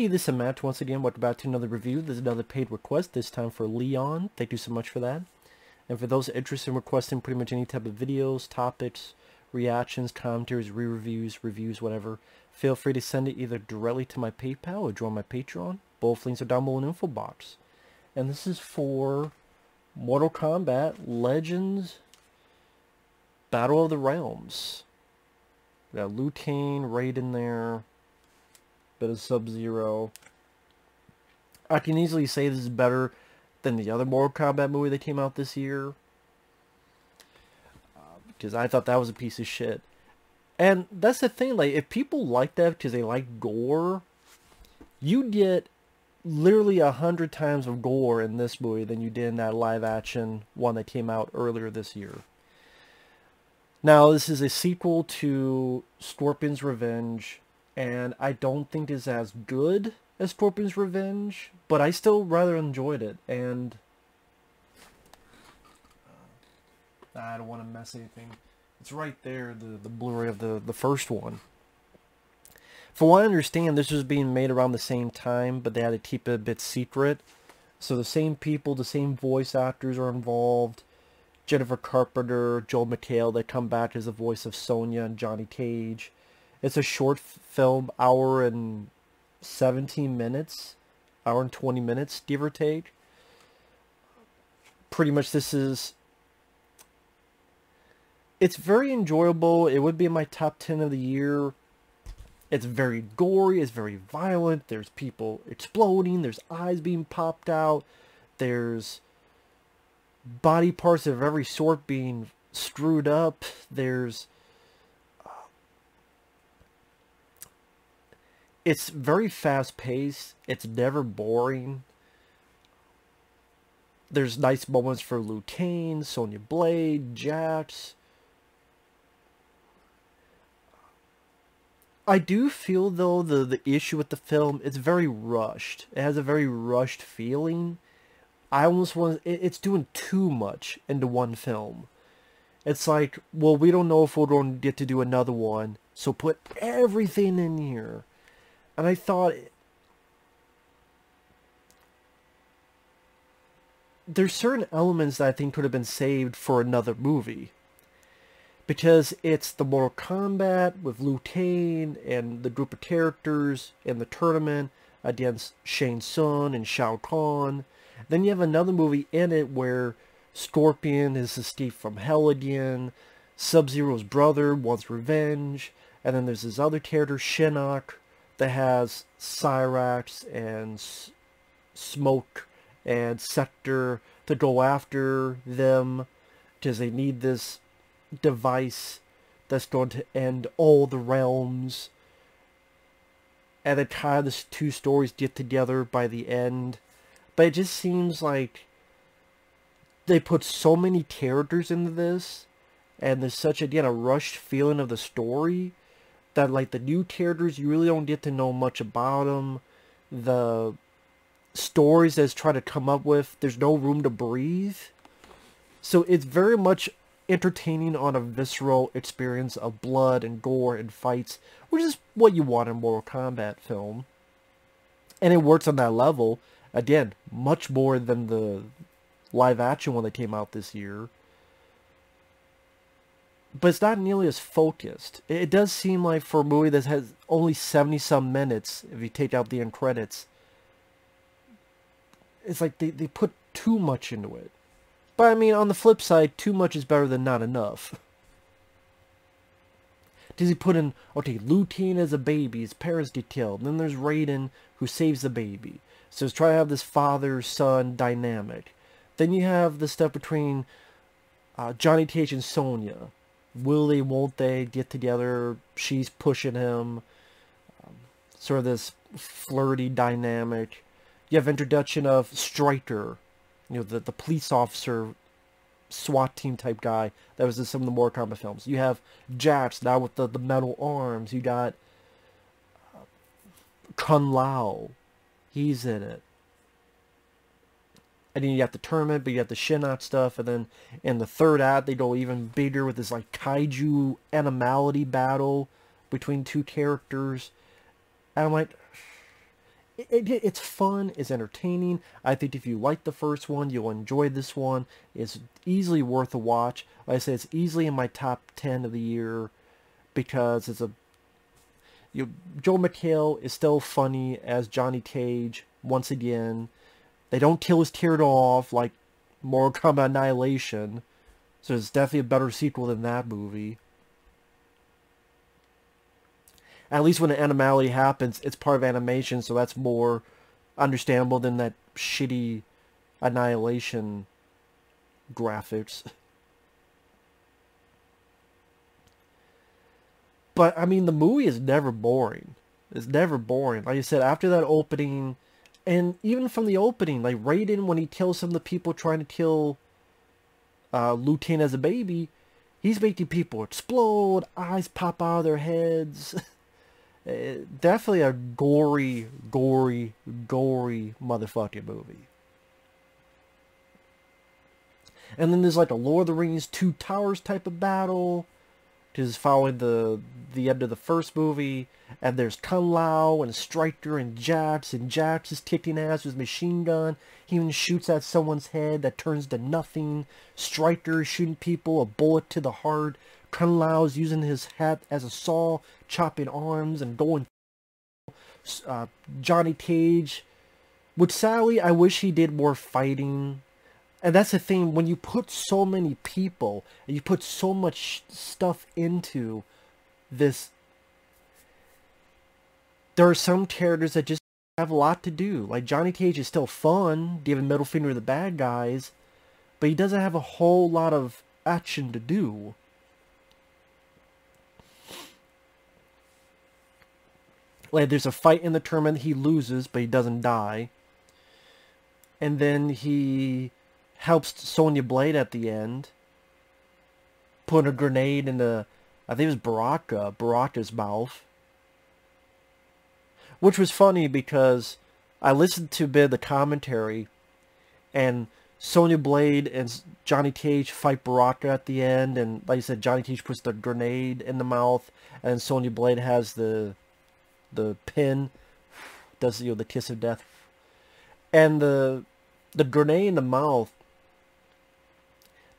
Hey, this is Matt once again. Welcome back to another review. This is another paid request, this time for Leon. Thank you so much for that. And for those interested in requesting pretty much any type of videos, topics, reactions, commentaries, re-reviews, reviews, whatever, feel free to send it either directly to my PayPal or join my Patreon. Both links are down below in the info box. And this is for Mortal Kombat Legends Battle of the Realms. We got Liu Kang right in there. Bit of Sub-Zero. I can easily say this is better than the other Mortal Kombat movie that came out this year. Because I thought that was a piece of shit. And that's the thing, like, if people like that because they like gore, you get literally 100 times of gore in this movie than you did in that live-action one that came out earlier this year. Now, this is a sequel to Scorpion's Revenge, and I don't think it's as good as Scorpion's Revenge, but I still rather enjoyed it, and I don't want to mess anything. It's right there, the Blu-ray of the first one. For what I understand, this was being made around the same time, but they had to keep it a bit secret. So the same people, the same voice actors are involved. Jennifer Carpenter, Joel McHale, they come back as the voice of Sonia and Johnny Cage. It's a short film, hour and 17 minutes, hour and 20 minutes, give or take. Pretty much this is, it's very enjoyable. It would be in my top 10 of the year. It's very gory, it's very violent, there's people exploding, there's eyes being popped out, there's body parts of every sort being screwed up, there's it's very fast-paced. It's never boring. There's nice moments for Liu Kang, Sonya Blade, Jax. I do feel, though, the issue with the film, it's very rushed. It has a very rushed feeling. I almost want... It's doing too much into one film. It's like, well, we don't know if we're going to get to do another one, so put everything in here. And I thought, there's certain elements that I think could have been saved for another movie. Because it's the Mortal Kombat with Liu Kang and the group of characters in the tournament against Shang Tsung and Shao Kahn. Then you have another movie in it where Scorpion has escaped from hell again, Sub-Zero's brother wants revenge, and then there's this other character, Shinnok, that has Cyrax and Smoke and Sector to go after them because they need this device that's going to end all the realms. And then kind of the two stories get together by the end. But it just seems like they put so many characters into this, and there's such, again, a rushed feeling of the story, that, like, the new characters, you really don't get to know much about them. The stories that's trying to come up with, there's no room to breathe. So it's very much entertaining on a visceral experience of blood and gore and fights, which is what you want in a Mortal Kombat film. And it works on that level. Again, much more than the live-action one that came out this year. But it's not nearly as focused. It does seem like for a movie that has only 70-some minutes, if you take out the end credits, it's like they put too much into it. But I mean, on the flip side, too much is better than not enough. Does he put in, okay, Liu Kang as a baby, his parents get killed, and then there's Raiden who saves the baby. So let's try to have this father-son dynamic. Then you have the stuff between Johnny Cage and Sonya. Will they, won't they get together? She's pushing him. Sort of this flirty dynamic. You have introduction of Stryker, you know, the police officer, SWAT team type guy that was in some of the Mortal Kombat films. You have Jax now with the metal arms. You got Kung Lao. He's in it. And then you got the tournament, but you got the Shinnok stuff, and then in the third act, they go even bigger with this, like, kaiju animality battle between two characters. And I'm like, it's fun, it's entertaining. I think if you like the first one, you'll enjoy this one. It's easily worth a watch. Like I said, it's easily in my top 10 of the year because it's a Joel McHale is still funny as Johnny Cage once again. They don't kill his tear off like Mortal Kombat Annihilation, so it's definitely a better sequel than that movie. At least when an animality happens, it's part of animation, so that's more understandable than that shitty Annihilation graphics. But, I mean, the movie is never boring. It's never boring. Like I said, after that opening, and even from the opening, like Raiden, when he kills some of the people trying to kill Liu Kang as a baby, he's making people explode, eyes pop out of their heads. Definitely a gory, gory, gory motherfucking movie. And then there's like a Lord of the Rings Two Towers type of battle, which is following the end of the first movie. And there's Kung Lao and Striker and Jax is kicking ass with his machine gun. He even shoots at someone's head that turns to nothing. Striker is shooting people, a bullet to the heart. Kung Lao's using his hat as a saw, chopping arms and going. Johnny Cage, which sadly I wish he did more fighting. And that's the thing, when you put so many people and you put so much stuff into this, there are some characters that just have a lot to do. Like Johnny Cage is still fun, giving middle finger to the bad guys, but he doesn't have a whole lot of action to do. Like, there's a fight in the tournament, he loses, but he doesn't die. And then he helps Sonya Blade at the end, put a grenade in the, I think it was Baraka's mouth. Which was funny because I listened to a bit of the commentary, and Sonya Blade and Johnny Cage fight Baraka at the end, and like I said, Johnny Cage puts the grenade in the mouth, and Sonya Blade has the pin, does the kiss of death, and the grenade in the mouth.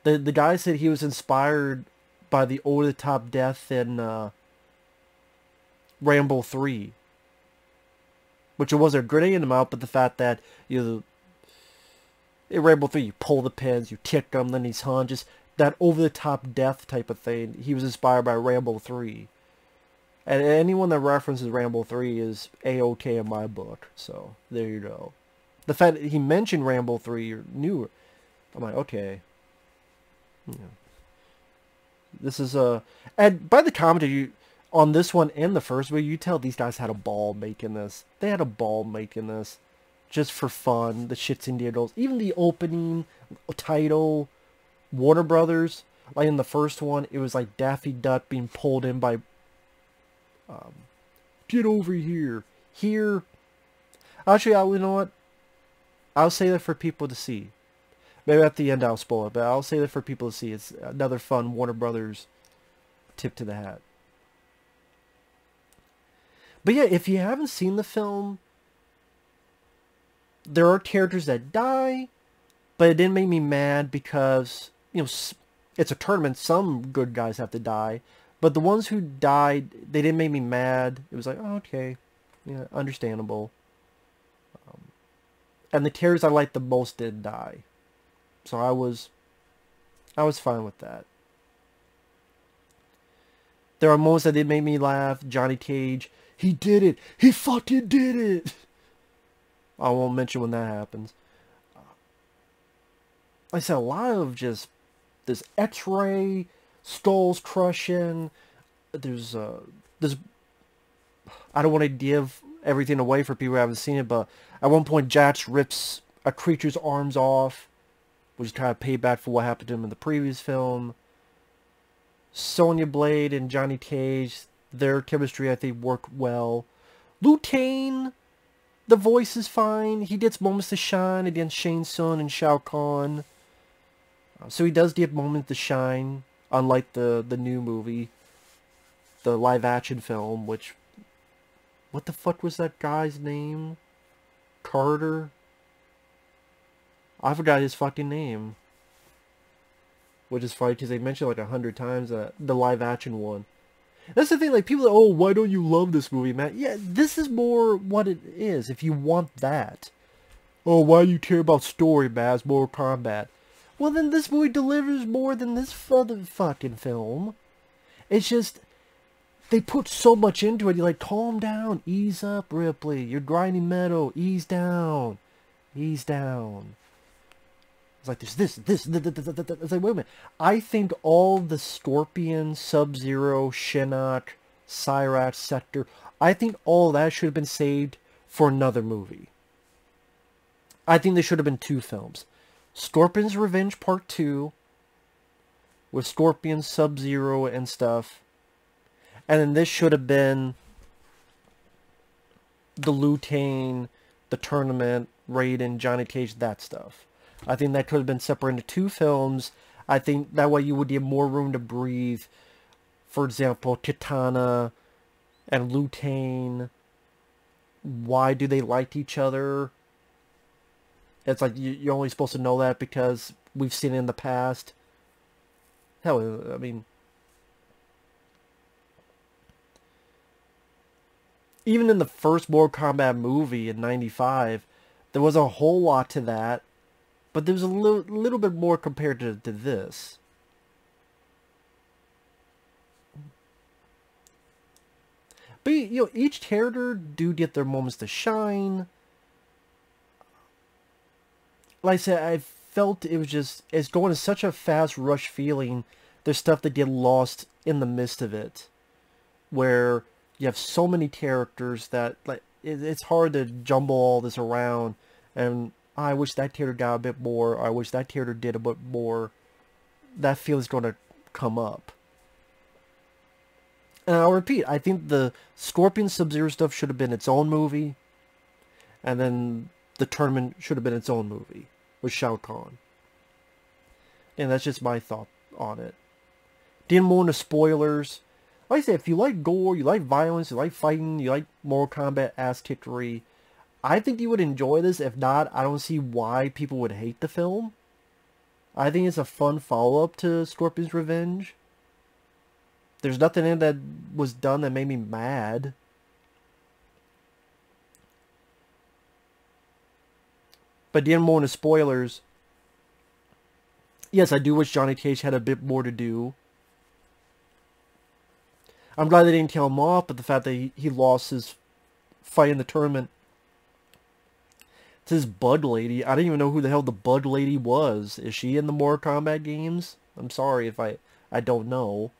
The guy said he was inspired by the over-the-top death in Rambo 3, which it wasn't a grenade in the mouth, but the fact that in Rambo 3 you pull the pins, you kick them, then he's hung, just that over-the-top death type of thing. He was inspired by Rambo 3. And anyone that references Rambo 3 is A-OK in my book. So, there you go. The fact that he mentioned Rambo 3 or knew, I'm like, okay. Yeah. This is and by the commentary on this one and the first movie, you tell these guys had a ball making this. They had a ball making this. Just for fun. The shits and giggles. Even the opening title, Warner Brothers. Like in the first one, it was like Daffy Duck being pulled in by get over here. Here. Actually, you know what? I'll say that for people to see. Maybe at the end I'll spoil it, but I'll say that for people to see. It's another fun Warner Brothers tip to the hat. But yeah, if you haven't seen the film, there are characters that die, but it didn't make me mad because, it's a tournament. Some good guys have to die. But the ones who died, they didn't make me mad. It was like, oh, okay. Yeah, understandable. And the characters I liked the most didn't die. So I was fine with that. There are moments that did make me laugh. Johnny Cage, he did it. He fucking did it. I won't mention when that happens. Like I said, a lot of just this X-ray, skulls crushing. There's I don't want to give everything away for people who haven't seen it, but at one point Jax rips a creature's arms off, which is kind of payback for what happened to him in the previous film. Sonya Blade and Johnny Cage, their chemistry I think worked well. Liu Kang, the voice is fine. He gets moments to shine against Shang Tsung and Shao Kahn. So he does get moments to shine, unlike the new movie, the live action film, which, what the fuck was that guy's name? Carter. I forgot his fucking name. Which is funny because they mentioned like 100 times the live action one. That's the thing, like, people are like, oh, why don't you love this movie, Matt? Yeah, this is more what it is, if you want that. Oh, why do you care about story, Matt? It's Mortal Kombat. Well, then this movie delivers more than this fucking film. It's just, they put so much into it. You're like, calm down, ease up, Ripley. You're grinding metal, ease down. Ease down. It's like, there's this. It's like, wait a minute. I think all the Scorpion, Sub-Zero, Shinnok, Cyrax, Sector, I think all that should have been saved for another movie. I think there should have been 2 films. Scorpion's Revenge Part 2, with Scorpion, Sub-Zero, and stuff. And then this should have been the Liu Kang, the tournament, Raiden, Johnny Cage, that stuff. I think that could have been separated into 2 films. I think that way you would get more room to breathe. For example, Kitana and Liu Kang. Why do they like each other? It's like you're only supposed to know that because we've seen it in the past. Hell, I mean, even in the first Mortal Kombat movie in '95, there was a whole lot to that. But there's a little bit more compared to this. But, you know, each character do get their moments to shine. Like I said, I felt it was just, it's going in such a fast rush feeling. There's stuff that get lost in the midst of it. Where you have so many characters that, like, it's hard to jumble all this around. And I wish that character got a bit more, or I wish that character did a bit more. That feeling's going to come up. And I'll repeat, I think the Scorpion Sub-Zero stuff should have been its own movie. And then the tournament should have been its own movie with Shao Kahn. And that's just my thought on it. Didn't more into spoilers. Like I said, if you like gore, you like violence, you like fighting, you like Mortal Kombat ass kickery, I think you would enjoy this. If not, I don't see why people would hate the film. I think it's a fun follow-up to Scorpion's Revenge. There's nothing in it that was done that made me mad. But getting more into spoilers, yes, I do wish Johnny Cage had a bit more to do. I'm glad they didn't kill him off, but the fact that he lost his fight in the tournament to this Bug Lady. I didn't even know who the hell the Bug Lady was. Is she in the Mortal Kombat games? I'm sorry if I don't know.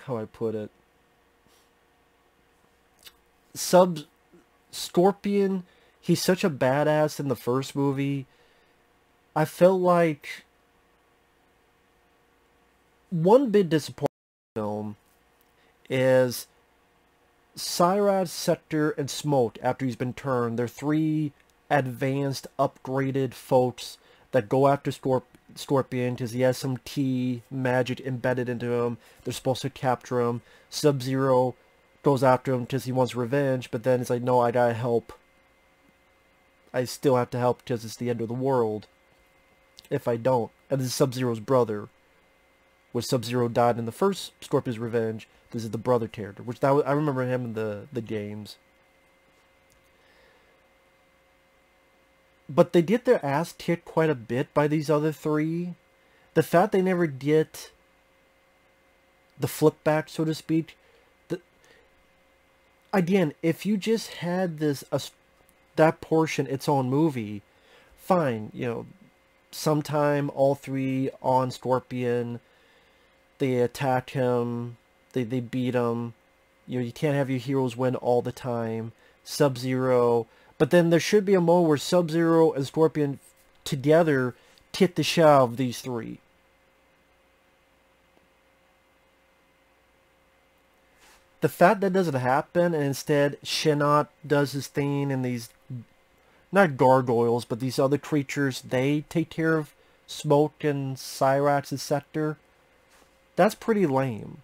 How I put it. Scorpion, he's such a badass in the first movie. I felt like one big disappointment in the film is Cyrax, Sector, and Smoke, after he's been turned, they're 3 advanced, upgraded folks that go after Scorpion because he has some key magic embedded into him. They're supposed to capture him. Sub-Zero goes after him because he wants revenge, but then it's like, no, I gotta help. I still have to help because it's the end of the world if I don't. And this is Sub-Zero's brother, which Sub-Zero died in the first Scorpion's Revenge. This is the brother character, which I remember him in the games. But they get their ass kicked quite a bit by these other 3. The fact they never get the flip back, so to speak. Again, if you just had that portion its own movie, fine. You know, sometime all 3 on Scorpion, they attack him. They beat him. You know, you can't have your heroes win all the time. Sub-Zero. But then there should be a moment where Sub-Zero and Scorpion together kick the shit out of these 3. The fact that doesn't happen, and instead Shinnok does his thing, and these, not gargoyles, but these other creatures, they take care of Smoke and Cyrax's Sector, that's pretty lame.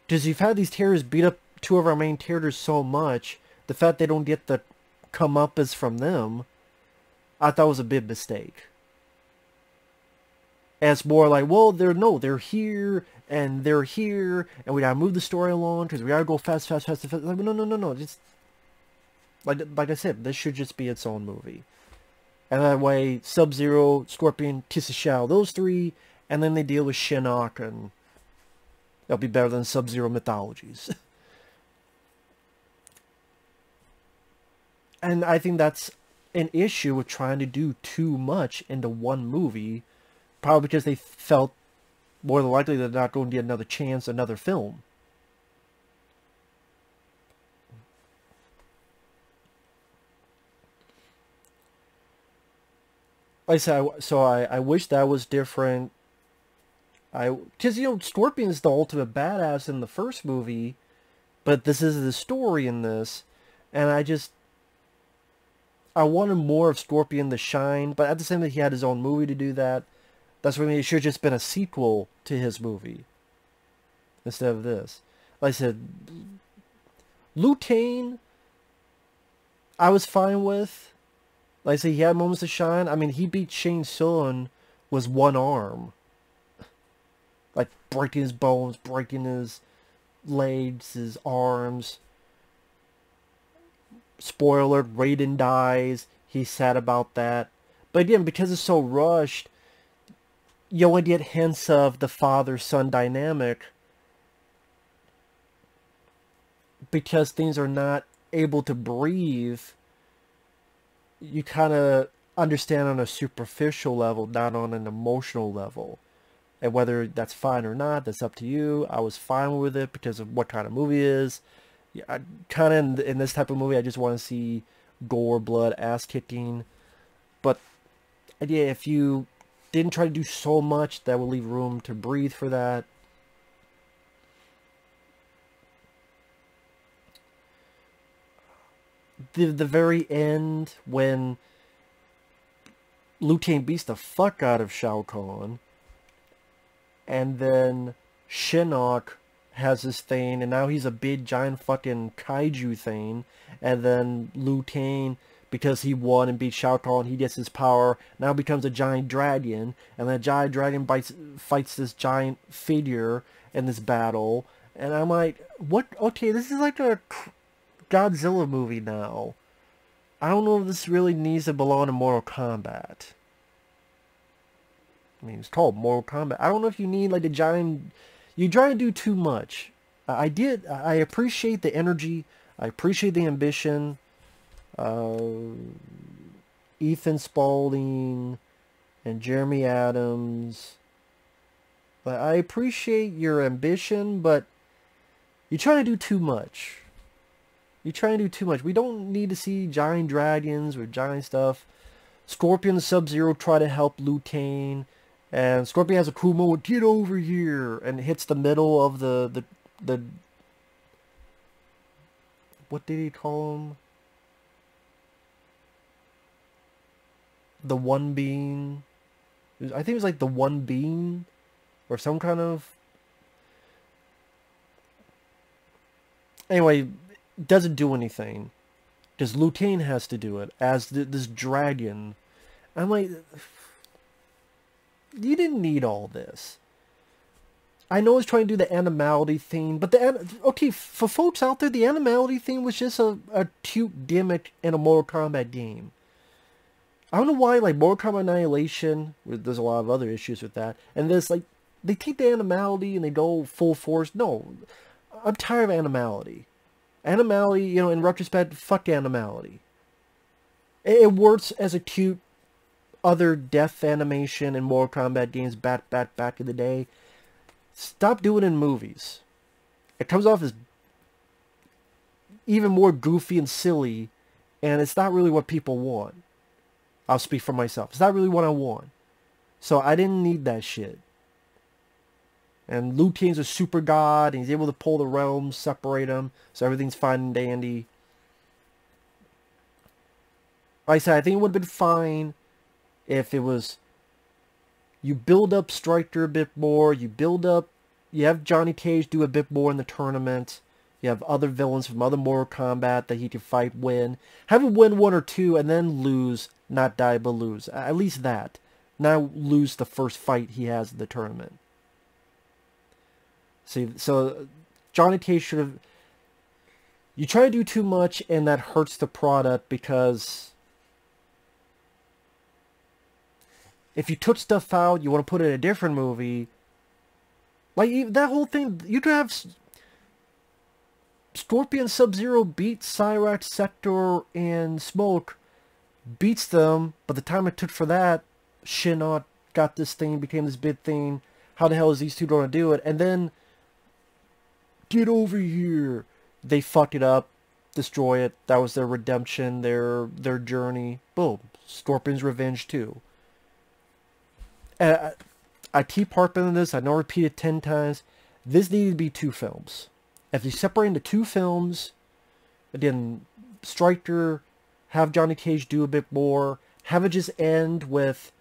Because you've had these terrorists beat up two of our main characters so much, the fact they don't get the comeuppance from them, I thought was a big mistake. And it's more like, well, they're here, and they're here, and we gotta move the story along, because we gotta go fast. Like, no. Just, like I said, this should just be its own movie. And that way, Sub-Zero, Scorpion, Kiss of Shao, those three, and then they deal with Shinnok, and it'll be better than Sub-Zero Mythologies. And I think that's an issue with trying to do too much into one movie, probably because they felt more than likely they're not going to get another chance, another film. Like I said, I wish that was different. Because, Scorpion is the ultimate badass in the first movie, but this is the story in this, and I wanted more of Scorpion to shine, but at the same time, he had his own movie to do that. That's what I mean. It should have just been a sequel to his movie instead of this. Like I said, Liu Kang, I was fine with. Like I said, he had moments to shine. I mean, he beat Shang Tsung with one arm. Like, breaking his bones, breaking his legs, his arms. Spoiler, Raiden dies. He's sad about that. But again, because it's so rushed, you only get hints of the father-son dynamic because things are not able to breathe. You kind of understand on a superficial level, not on an emotional level. And whether that's fine or not, that's up to you. I was fine with it because of what kind of movie it is. Yeah, kind of in this type of movie, I just want to see gore, blood, ass kicking. But yeah, if you didn't try to do so much, that would leave room to breathe for that. The very end, when Liu Kang beats the fuck out of Shao Kahn, and then Shinnok has this thing, and now he's a big giant fucking kaiju thing, and then Liu Kang, because he won and beat Shao Kahn, he gets his power, now becomes a giant dragon, and that giant dragon fights this giant figure in this battle, and I'm like, what? Okay, this is like a Godzilla movie now. I don't know if this really needs to belong in Mortal Kombat. I mean, it's called Mortal Kombat. I don't know if you need like a giant... You try to do too much. I appreciate the energy. I appreciate the ambition. Ethan Spaulding and Jeremy Adams. But I appreciate your ambition, but you're trying to do too much. You're trying to do too much. We don't need to see giant dragons or giant stuff. Scorpion and Sub-Zero try to help Liu Kang. And Scorpion has a cool moment, get over here, and hits the middle of the what did he call him? The one being. I think it was like the one being, or some kind of. Anyway, doesn't do anything, because Liu Kang has to do it as this dragon. I'm like, you didn't need all this. I know it's trying to do the animality thing, but okay, for folks out there, the animality thing was just a cute gimmick in a Mortal Kombat game. I don't know why, like, Mortal Kombat Annihilation, there's a lot of other issues with that, and this, like, they take the animality and they go full force. No, I'm tired of animality. Animality, in retrospect, fuck animality. It works as a cute other death animation in Mortal Kombat games back in the day. Stop doing it in movies. It comes off as even more goofy and silly, and it's not really what people want. I'll speak for myself. It's not really what I want. So I didn't need that shit. And Liu Kang's a super god, and he's able to pull the realms, separate them, so everything's fine and dandy. Like I said, I think it would have been fine if it was, you build up Striker a bit more, you have Johnny Cage do a bit more in the tournament, You have other villains from other Mortal Kombat that he can fight, win. Have him win 1 or 2 and then lose, not die but lose. At least that. Not lose the first fight he has in the tournament. See, so Johnny Cage should have... You try to do too much and that hurts the product because... If you took stuff out, you want to put it in a different movie. Like, that whole thing, you could have Scorpion, Sub-Zero beat Cyrax, Sector, and Smoke. Beats them, but the time it took for that, Shinnok got this thing, became this big thing. How the hell is these two going to do it? And then, get over here. They fuck it up, destroy it. That was their redemption, their journey. Boom. Scorpion's revenge too. I keep harping on this. I know I repeat it 10 times. This needed to be 2 films. If you separate into 2 films, again, Striker, have Johnny Cage do a bit more. Have it just end with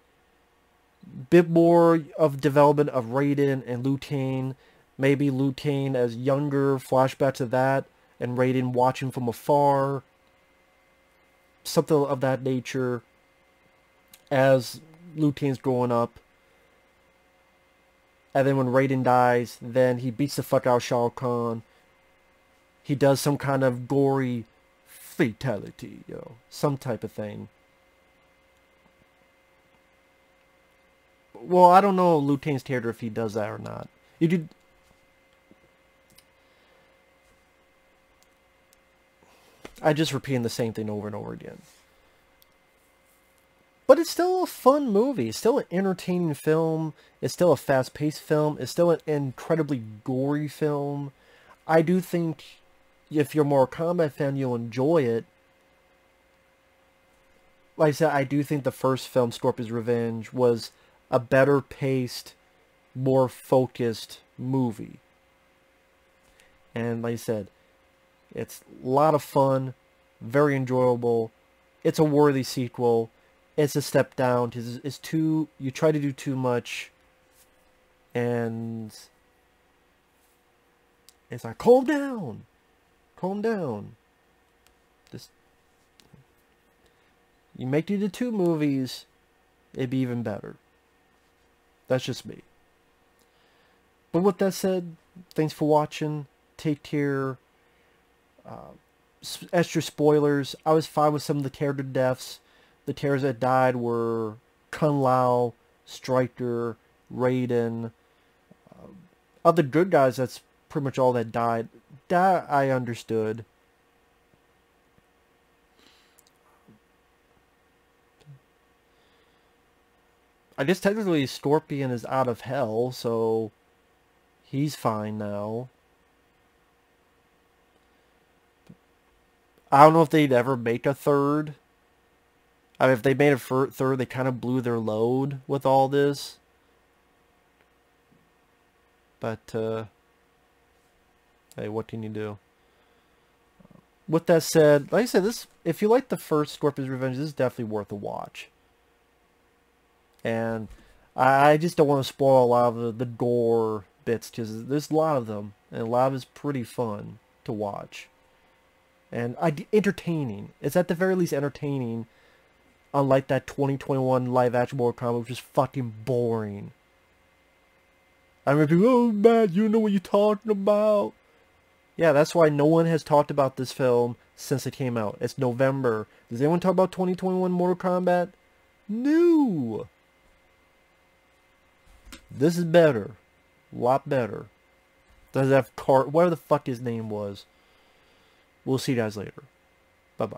a bit more of development of Raiden and Liu Kang. Maybe Liu Kang as younger, flashbacks of that, and Raiden watching from afar. Something of that nature as Liu Kang's growing up. And then when Raiden dies, then he beats the fuck out of Shao Kahn. He does some kind of gory fatality, you know, some type of thing. Well, I don't know Liu Kang's character if he does that or not. You did. I just repeating the same thing over and over again. But it's still a fun movie. It's still an entertaining film. It's still a fast-paced film. It's still an incredibly gory film. I do think if you're a Mortal Kombat fan, you'll enjoy it. Like I said, I do think the first film, Scorpion's Revenge, was a better-paced, more focused movie. And like I said, it's a lot of fun, very enjoyable. It's a worthy sequel. It's a step down. It's too... You try to do too much. And... It's like, calm down. Calm down. Just... You make it into 2 movies, it'd be even better. That's just me. But with that said, thanks for watching. Take care. Extra spoilers. I was fine with some of the character deaths. The characters that died were Kung Lao, Striker, Raiden. Other good guys, that's pretty much all that died. That I understood. I guess technically Scorpion is out of hell, so he's fine now. I don't know if they'd ever make a third. I mean, if they made a third, they kind of blew their load with all this. But, hey, what can you do? With that said, like I said, if you like the first Scorpion's Revenge, this is definitely worth a watch. And I just don't want to spoil a lot of the gore bits, because there's a lot of them, and a lot of it's pretty fun to watch. And entertaining. It's at the very least entertaining. Unlike that 2021 live-action Mortal Kombat, which is fucking boring. I remember people, oh, Matt, you know what you're talking about. Yeah, that's why no one has talked about this film since it came out. It's November. Does anyone talk about 2021 Mortal Kombat? No. This is better. A lot better. Does it have whatever the fuck his name was. We'll see you guys later. Bye-bye.